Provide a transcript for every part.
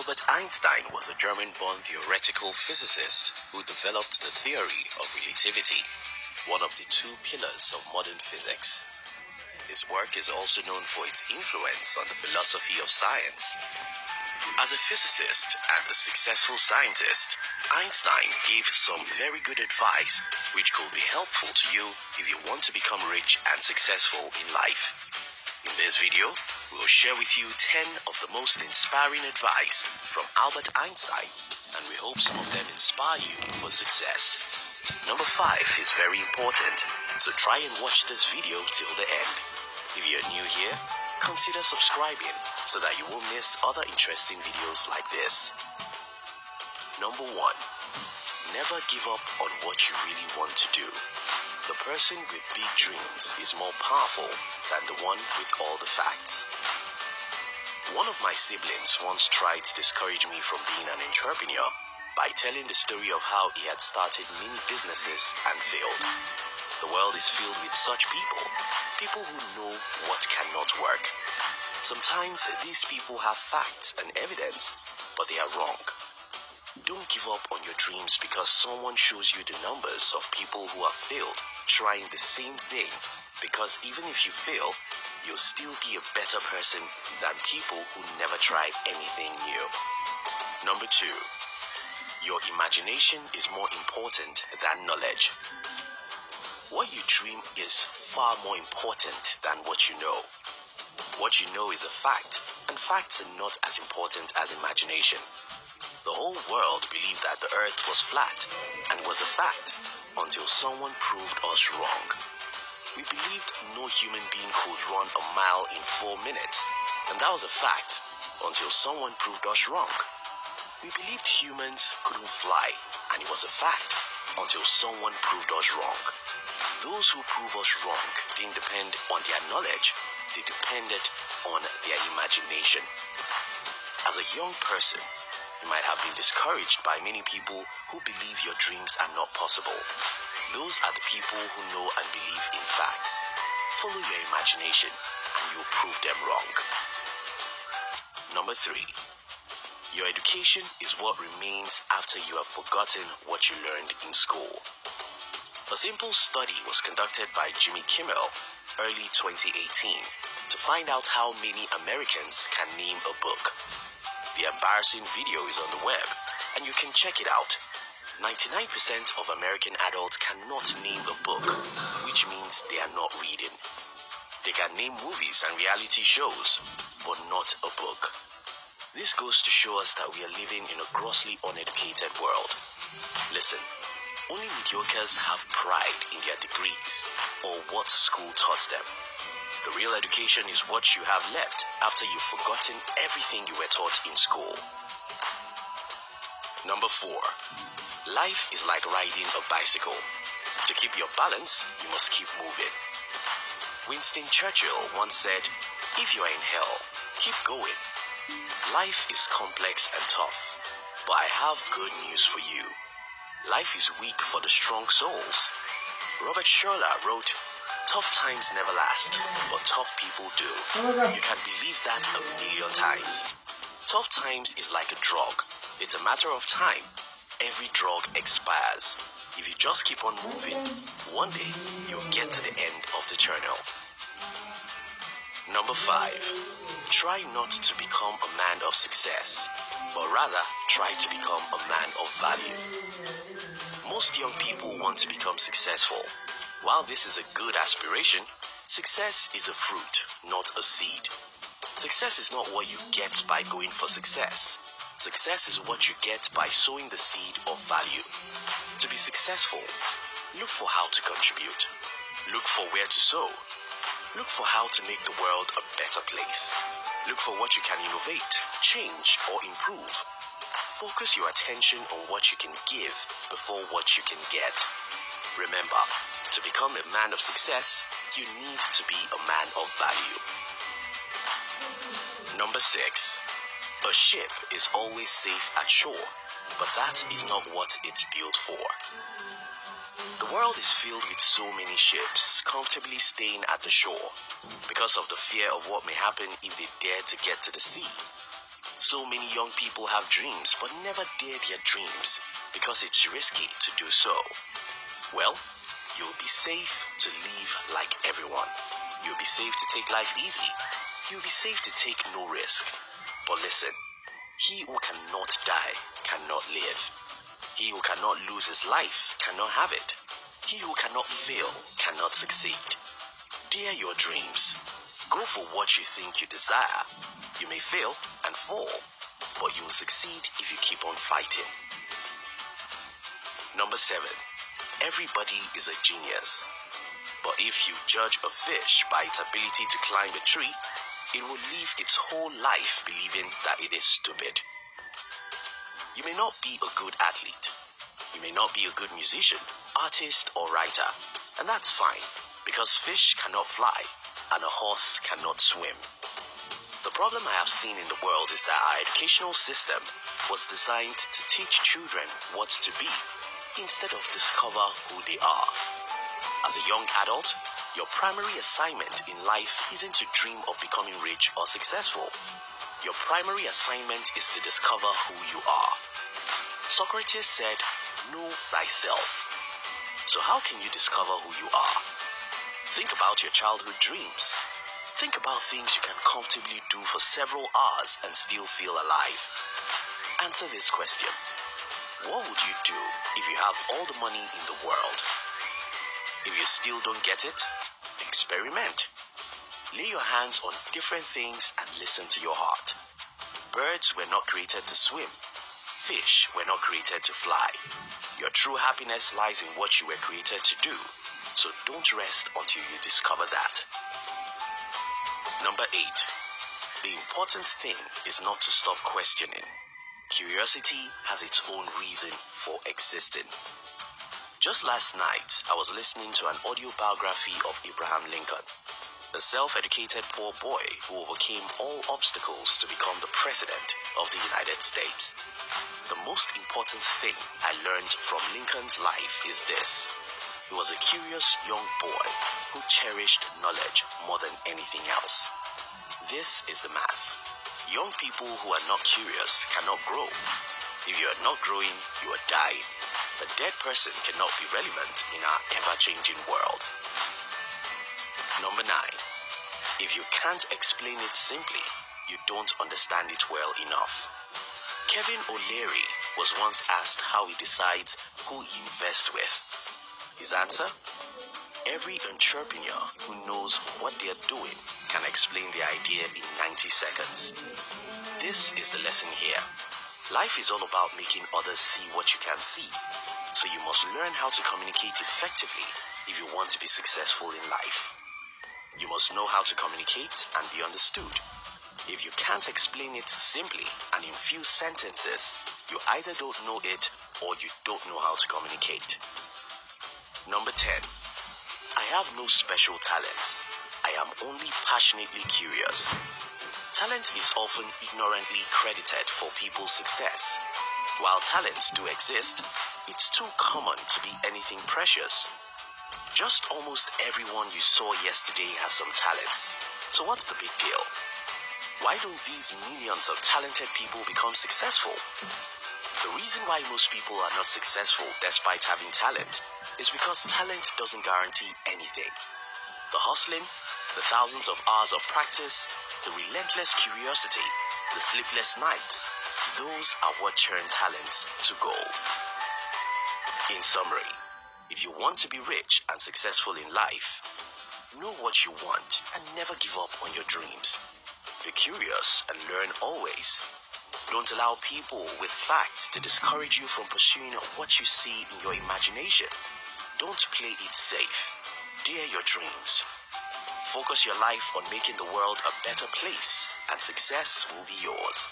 Albert Einstein was a German-born theoretical physicist who developed the theory of relativity, one of the two pillars of modern physics. His work is also known for its influence on the philosophy of science. As a physicist and a successful scientist, Einstein gave some very good advice which could be helpful to you if you want to become rich and successful in life. In this video, we will share with you 10 of the most inspiring advice from Albert Einstein, and we hope some of them inspire you for success. Number 5 is very important, so try and watch this video till the end. If you're new here, consider subscribing so that you won't miss other interesting videos like this. Number 1. Never give up on what you really want to do. The person with big dreams is more powerful than the one with all the facts. One of my siblings once tried to discourage me from being an entrepreneur by telling the story of how he had started many businesses and failed. The world is filled with such people who know what cannot work. Sometimes these people have facts and evidence, but they are wrong. Don't give up on your dreams because someone shows you the numbers of people who have failed trying the same thing, because even if you fail, you'll still be a better person than people who never tried anything new. Number 2. Your imagination is more important than knowledge. What you dream is far more important than what you know. What you know is a fact, and facts are not as important as imagination. The whole world believed that the earth was flat and was a fact until someone proved us wrong. We believed no human being could run a mile in 4 minutes, and that was a fact until someone proved us wrong. We believed humans couldn't fly, and it was a fact until someone proved us wrong. Those who prove us wrong didn't depend on their knowledge, they depended on their imagination. As a young person, you might have been discouraged by many people who believe your dreams are not possible. Those are the people who know and believe in facts. Follow your imagination and you'll prove them wrong. Number 3. Your education is what remains after you have forgotten what you learned in school. A simple study was conducted by Jimmy Kimmel early 2018 to find out how many Americans can name a book. The embarrassing video is on the web, and you can check it out. 99% of American adults cannot name a book, which means they are not reading. They can name movies and reality shows, but not a book. This goes to show us that we are living in a grossly uneducated world. Listen, only mediocres have pride in their degrees or what school taught them. The real education is what you have left after you've forgotten everything you were taught in school. Number 4. Life is like riding a bicycle. To keep your balance, you must keep moving. Winston Churchill once said, "If you are in hell, keep going." Life is complex and tough, but I have good news for you. Life is weak for the strong souls. Robert Schuller wrote, "Tough times never last, but tough people do." You can believe that a million times. Tough times is like a drug. It's a matter of time. Every drug expires. If you just keep on moving, one day you'll get to the end of the journey. Number 5. Try not to become a man of success, but rather try to become a man of value. Most young people want to become successful. While this is a good aspiration, success is a fruit, not a seed. Success is not what you get by going for success. Success is what you get by sowing the seed of value. To be successful, look for how to contribute. Look for where to sow. Look for how to make the world a better place. Look for what you can innovate, change, or improve. Focus your attention on what you can give before what you can get. Remember, to become a man of success, you need to be a man of value. Number 6. A ship is always safe at shore, but that is not what it's built for. The world is filled with so many ships comfortably staying at the shore because of the fear of what may happen if they dare to get to the sea. So many young people have dreams but never dare their dreams because it's risky to do so. Well, you'll be safe to live like everyone. You'll be safe to take life easy. You'll be safe to take no risk. But listen, he who cannot die cannot live. He who cannot lose his life cannot have it. He who cannot fail cannot succeed. Dare your dreams. Go for what you think you desire. You may fail and fall, but you will succeed if you keep on fighting. Number 7. Everybody is a genius. But if you judge a fish by its ability to climb a tree, it will live its whole life believing that it is stupid. You may not be a good athlete. You may not be a good musician, artist, or writer. And that's fine, because fish cannot fly and a horse cannot swim. The problem I have seen in the world is that our educational system was designed to teach children what to be instead of discover who they are. As a young adult, your primary assignment in life isn't to dream of becoming rich or successful. Your primary assignment is to discover who you are. Socrates said, "Know thyself." So how can you discover who you are? Think about your childhood dreams. Think about things you can comfortably do for several hours and still feel alive. Answer this question. What would you do if you have all the money in the world? If you still don't get it, experiment. Lay your hands on different things and listen to your heart. Birds were not created to swim. Fish were not created to fly. Your true happiness lies in what you were created to do. So don't rest until you discover that. Number 8. The important thing is not to stop questioning. Curiosity has its own reason for existing. Just last night, I was listening to an audio biography of Abraham Lincoln, the self-educated poor boy who overcame all obstacles to become the President of the United States. The most important thing I learned from Lincoln's life is this. He was a curious young boy who cherished knowledge more than anything else. This is the math. Young people who are not curious cannot grow. If you are not growing, you are dying. A dead person cannot be relevant in our ever-changing world. Number 9. If you can't explain it simply, you don't understand it well enough. Kevin O'Leary was once asked how he decides who he invests with. His answer? Every entrepreneur who knows what they are doing can explain the idea in 90 seconds. This is the lesson here. Life is all about making others see what you can see. So you must learn how to communicate effectively if you want to be successful in life. You must know how to communicate and be understood. If you can't explain it simply and in few sentences, you either don't know it or you don't know how to communicate. Number 10. I have no special talents. I am only passionately curious. Talent is often ignorantly credited for people's success. While talents do exist, it's too common to be anything precious. Just almost everyone you saw yesterday has some talents. So what's the big deal? Why don't these millions of talented people become successful? The reason why most people are not successful despite having talent is because talent doesn't guarantee anything. The hustling, the thousands of hours of practice, the relentless curiosity, the sleepless nights, those are what turn talents to gold. In summary, if you want to be rich and successful in life, know what you want and never give up on your dreams. Be curious and learn always. Don't allow people with facts to discourage you from pursuing what you see in your imagination. Don't play it safe. Dare your dreams. Focus your life on making the world a better place, and success will be yours.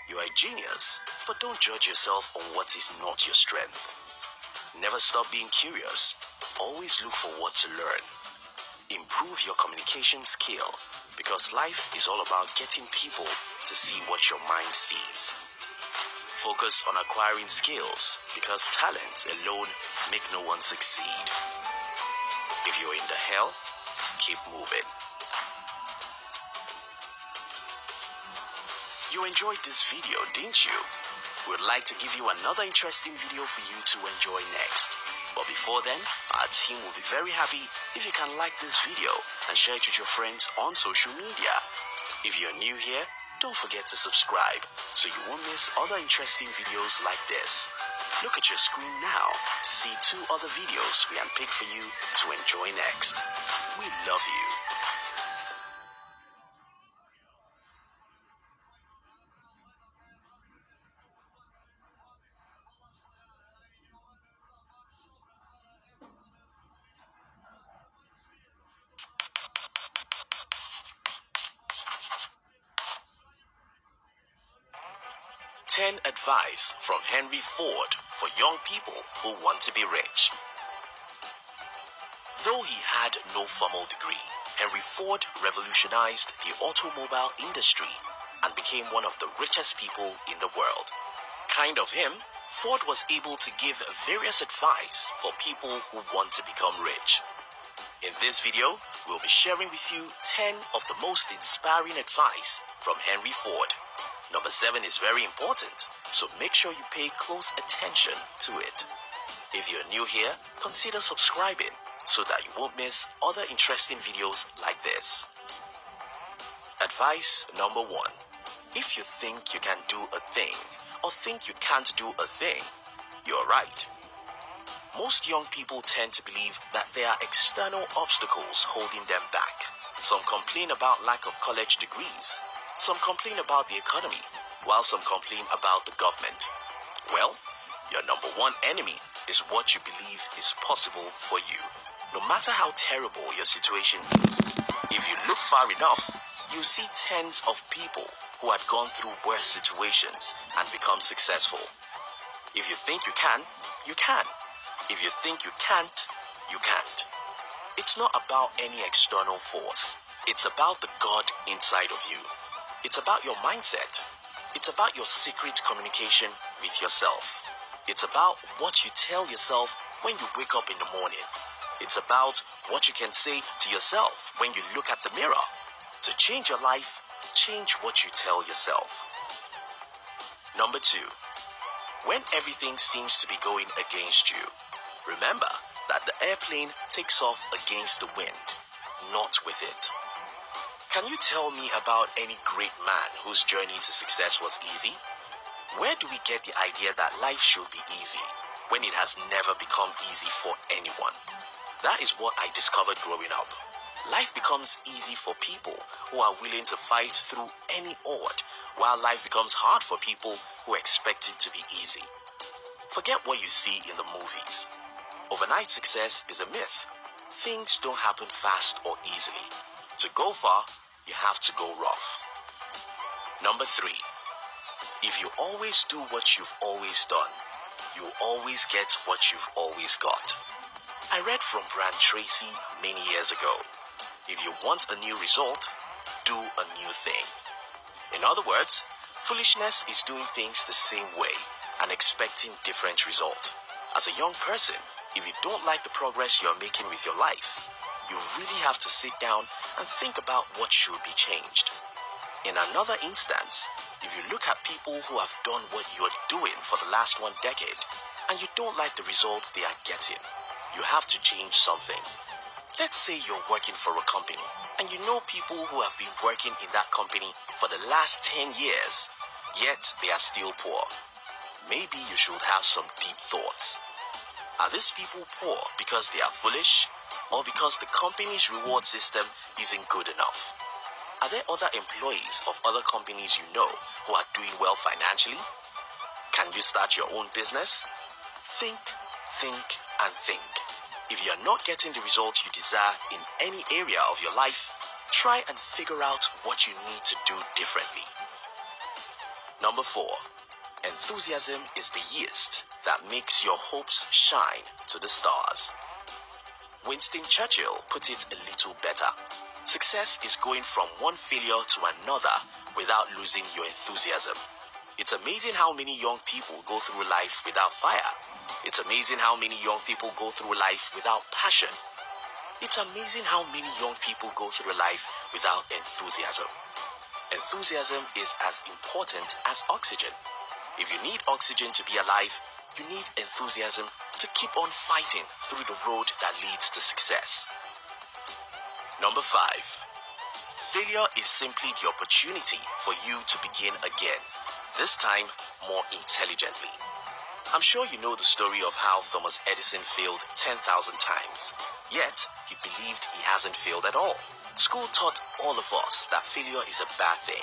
You are a genius, but don't judge yourself on what is not your strength. Never stop being curious. Always look for what to learn. Improve your communication skill, because life is all about getting people to see what your mind sees. Focus on acquiring skills, because talents alone make no one succeed. If you're in the hell, keep moving. You enjoyed this video, didn't you? We'd like to give you another interesting video for you to enjoy next. But before then, our team will be very happy if you can like this video and share it with your friends on social media. If you're new here, don't forget to subscribe so you won't miss other interesting videos like this. Look at your screen now to see 2 other videos we unpicked for you to enjoy next. We love you. Ten advice from Henry Ford for young people who want to be rich. Though he had no formal degree, Henry Ford revolutionized the automobile industry and became one of the richest people in the world. Kind of him, Ford was able to give various advice for people who want to become rich. In this video, we'll be sharing with you 10 of the most inspiring advice from Henry Ford. Number 7 is very important, so make sure you pay close attention to it. If you're new here, consider subscribing so that you won't miss other interesting videos like this. Advice number 1. If you think you can do a thing or think you can't do a thing, you're right. Most young people tend to believe that there are external obstacles holding them back. Some complain about lack of college degrees. Some complain about the economy, while some complain about the government. Well, your number 1 enemy is what you believe is possible for you. No matter how terrible your situation is, if you look far enough, you'll see tens of people who had gone through worse situations and become successful. If you think you can, you can. If you think you can't, you can't. It's not about any external force. It's about the God inside of you. It's about your mindset. It's about your secret communication with yourself. It's about what you tell yourself when you wake up in the morning. It's about what you can say to yourself when you look at the mirror. To change your life, change what you tell yourself. Number 2. When everything seems to be going against you, remember that the airplane takes off against the wind, not with it. Can you tell me about any great man whose journey to success was easy? Where do we get the idea that life should be easy when it has never become easy for anyone? That is what I discovered growing up. Life becomes easy for people who are willing to fight through any odd, while life becomes hard for people who expect it to be easy. Forget what you see in the movies. Overnight success is a myth. Things don't happen fast or easily. To go far, you have to go rough. Number 3. If you always do what you've always done, you always get what you've always got. I read from Brian Tracy many years ago. If you want a new result, do a new thing. In other words, foolishness is doing things the same way and expecting different result. As a young person, if you don't like the progress you're making with your life, you really have to sit down and think about what should be changed. In another instance, if you look at people who have done what you're doing for the last 1 decade and you don't like the results they are getting, you have to change something. Let's say you're working for a company and you know people who have been working in that company for the last 10 years, yet they are still poor. Maybe you should have some deep thoughts. Are these people poor because they are foolish, or because the company's reward system isn't good enough? Are there other employees of other companies you know who are doing well financially? Can you start your own business? Think, and think. If you're not getting the results you desire in any area of your life, try and figure out what you need to do differently. Number 4. Enthusiasm is the yeast that makes your hopes shine to the stars. Winston Churchill put it a little better. Success is going from one failure to another without losing your enthusiasm. It's amazing how many young people go through life without fire. It's amazing how many young people go through life without passion. It's amazing how many young people go through life without enthusiasm. Enthusiasm is as important as oxygen. If you need oxygen to be alive, you need enthusiasm to keep on fighting through the road that leads to success. Number 5. Failure is simply the opportunity for you to begin again, this time more intelligently. I'm sure you know the story of how Thomas Edison failed 10,000 times, yet he believed he hasn't failed at all. School taught all of us that failure is a bad thing,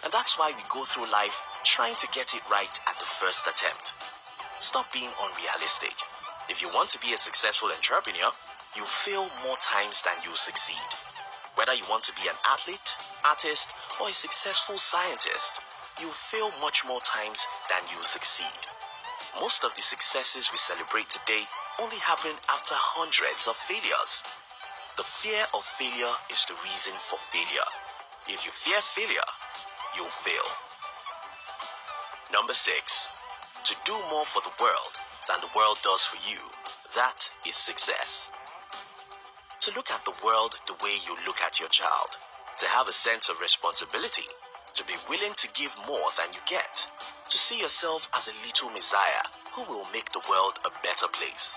and that's why we go through life trying to get it right at the first attempt. Stop being unrealistic. If you want to be a successful entrepreneur, you'll fail more times than you'll succeed. Whether you want to be an athlete, artist, or a successful scientist, you'll fail much more times than you'll succeed. Most of the successes we celebrate today only happen after hundreds of failures. The fear of failure is the reason for failure. If you fear failure, you'll fail. Number 6. To do more for the world than the world does for you, that is success. To look at the world the way you look at your child, to have a sense of responsibility, to be willing to give more than you get, to see yourself as a little messiah who will make the world a better place.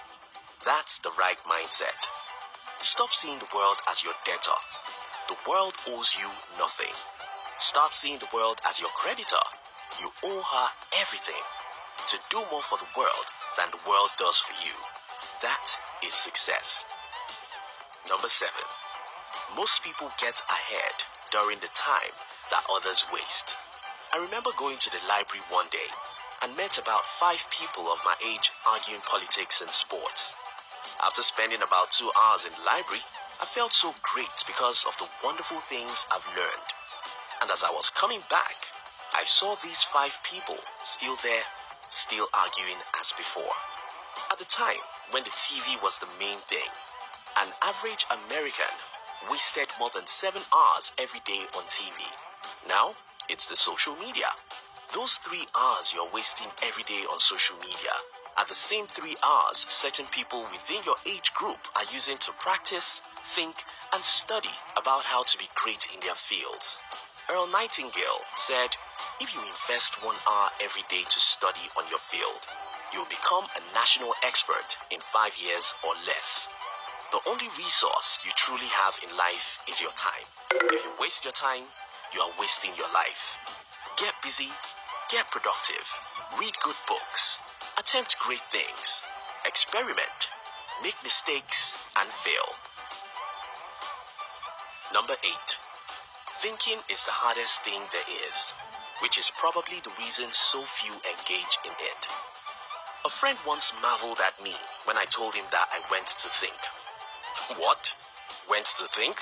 That's the right mindset. Stop seeing the world as your debtor. The world owes you nothing. Start seeing the world as your creditor. You owe her everything. To do more for the world than the world does for you, that is success. Number 7. Most people get ahead during the time that others waste. I remember going to the library one day and met about 5 people of my age arguing politics and sports. After spending about 2 hours in the library, I felt so great because of the wonderful things I've learned. And as I was coming back, I saw these 5 people still there, still arguing as before. At the time, when the TV was the main thing, an average American wasted more than 7 hours every day on TV. Now, it's the social media. Those 3 hours you're wasting every day on social media are the same 3 hours certain people within your age group are using to practice, think, and study about how to be great in their fields. Earl Nightingale said, if you invest 1 hour every day to study on your field, you'll become a national expert in 5 years or less. The only resource you truly have in life is your time. If you waste your time, you are wasting your life. Get busy, get productive, read good books, attempt great things, experiment, make mistakes, and fail. Number 8. Thinking is the hardest thing there is, which is probably the reason so few engage in it. A friend once marveled at me when I told him that I went to think. What? Went to think?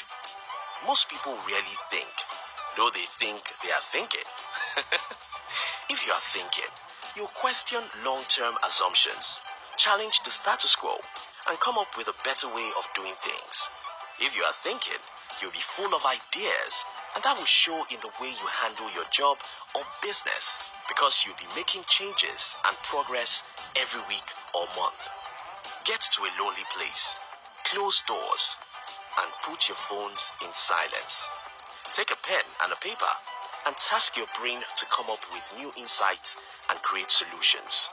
Most people rarely think, though they think they are thinking. If you are thinking, you'll question long-term assumptions, challenge the status quo, and come up with a better way of doing things. If you are thinking, you'll be full of ideas, and that will show in the way you handle your job or business, because you'll be making changes and progress every week or month. Get to a lonely place, close doors, and put your phones in silence. Take a pen and a paper and task your brain to come up with new insights and create solutions.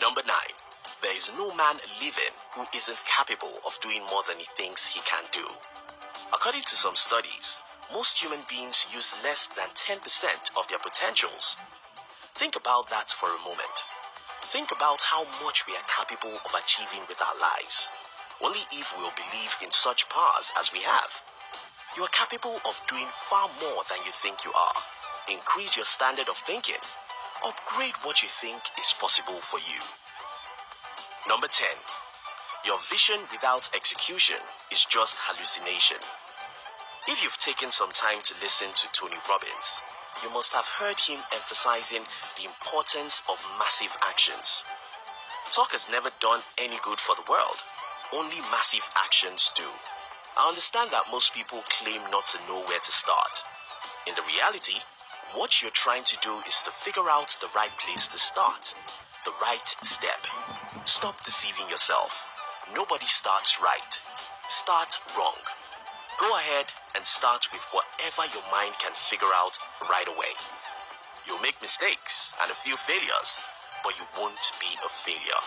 Number 9. There is no man living who isn't capable of doing more than he thinks he can do. According to some studies, most human beings use less than 10% of their potentials. Think about that for a moment. Think about how much we are capable of achieving with our lives. Only if we will believe in such powers as we have. You are capable of doing far more than you think you are. Increase your standard of thinking. Upgrade what you think is possible for you. Number 10. Your vision without execution is just hallucination. If you've taken some time to listen to Tony Robbins, you must have heard him emphasizing the importance of massive actions. Talk has never done any good for the world. Only massive actions do. I understand that most people claim not to know where to start. In the reality, what you're trying to do is to figure out the right place to start, the right step. Stop deceiving yourself. Nobody starts right. Start wrong. Go ahead and start with whatever your mind can figure out right away. You'll make mistakes and a few failures, but you won't be a failure.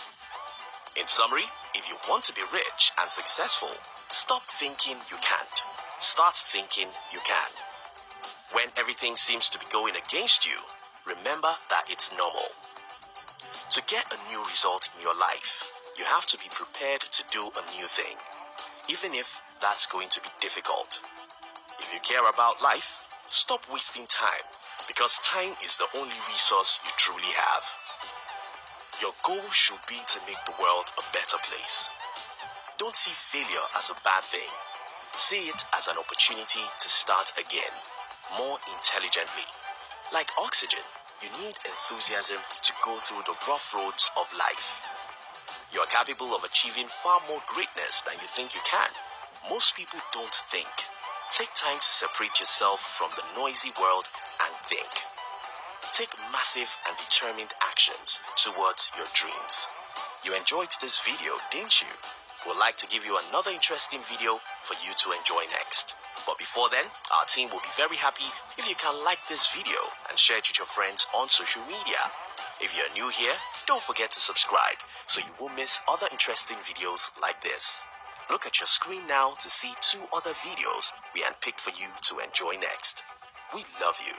In summary, if you want to be rich and successful, stop thinking you can't. Start thinking you can. When everything seems to be going against you, remember that it's normal. To get a new result in your life, you have to be prepared to do a new thing, even if that's going to be difficult. If you care about life, stop wasting time, because time is the only resource you truly have. Your goal should be to make the world a better place. Don't see failure as a bad thing. See it as an opportunity to start again, more intelligently. Like oxygen, you need enthusiasm to go through the rough roads of life. You are capable of achieving far more greatness than you think you can. Most people don't think. Take time to separate yourself from the noisy world and think. Take massive and determined actions towards your dreams. You enjoyed this video, didn't you? We'd like to give you another interesting video for you to enjoy next. But before then, our team will be very happy if you can like this video and share it with your friends on social media. If you're new here, don't forget to subscribe so you won't miss other interesting videos like this. Look at your screen now to see 2 other videos we handpicked for you to enjoy next. We love you.